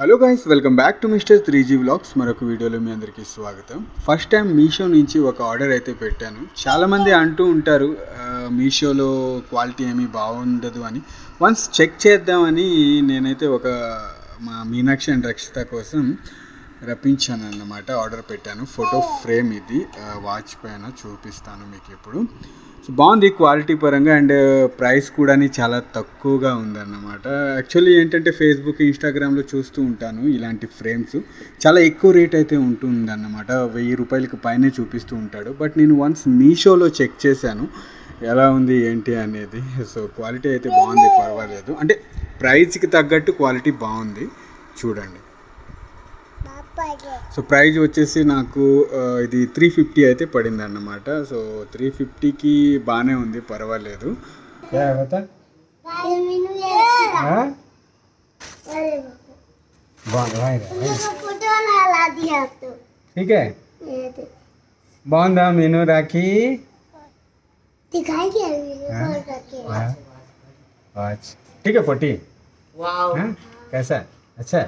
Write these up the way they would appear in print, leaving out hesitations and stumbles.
Hello guys, welcome back to mister 3G vlogs. మరొక వీడియోలో మీ అందరికీ స్వాగతం. ఫస్ట్ టైం మీషో నుంచి ఒక ఆర్డర్ అయితే పెట్టాను. చాలామంది అంటూ ఉంటారు మీషోలో క్వాలిటీ ఏమీ బాగుండదు అని. వన్స్ చెక్ చేద్దామని నేనైతే మా మీనాక్షి అండ్ రక్షిత కోసం రప్పించాను అన్నమాట. ఆర్డర్ పెట్టాను. ఫోటో ఫ్రేమ్ ఇది వాచ్ పైన చూపిస్తాను మీకు ఇప్పుడు. సో బాగుంది క్వాలిటీ పరంగా, అండ్ ప్రైస్ కూడా చాలా తక్కువగా ఉందన్నమాట. యాక్చువల్లీ ఏంటంటే ఫేస్బుక్, ఇన్స్టాగ్రామ్లో చూస్తూ ఉంటాను ఇలాంటి ఫ్రేమ్స్ చాలా ఎక్కువ రేట్ అయితే ఉంటుందన్నమాట. 1000 రూపాయలకి పైనే చూపిస్తూ ఉంటాడు. బట్ నేను వన్స్ మీషోలో చెక్ చేశాను ఎలా ఉంది ఏంటి అనేది. సో క్వాలిటీ అయితే బాగుంది, పర్వాలేదు. అంటే ప్రైస్కి తగ్గట్టు క్వాలిటీ బాగుంది, చూడండి. సో ప్రైజ్ వచ్చేసి నాకు ఇది 350 అయితే పడింది అన్నమాట. సో 350కి బాగానే ఉంది, పర్వాలేదు. ठीक है, బాగుందా మీను రాఖీ? ठीक है पोटी, कैसा? अच्छा,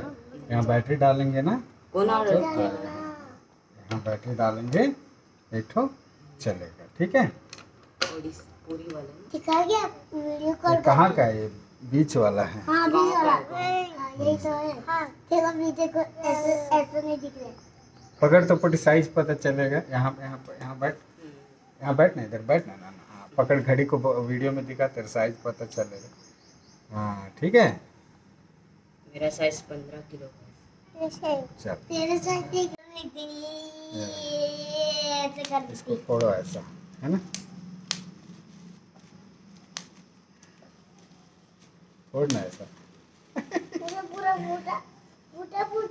यहाँ बैटरी डालेंगे ना, यहाँ बैटरी डालेंगे, एक ठो चलेगा. ठीक है. ये कहाँ का है? ये बीच वाला है. हाँ, बीच वाला. यही तो है. देखो नीचे को ऐसे नहीं दिख रहा. पकड़ तो पोटी, साइज पता चलेगा. यहाँ बैठ, यहाँ बैठ ना, इधर बैठ ना. हाँ, पकड़, घड़ी को वीडियो में दिखा, तेरा साइज पता चलेगा. हाँ ठीक है. मेरा साइज 15 किलो है. चल, तेरे साथ ऐसे कर इसको फोड़ो ऐसा, है ना. फोड़ना ऐसा. पूरा पूरा फूटा फूटा फूटा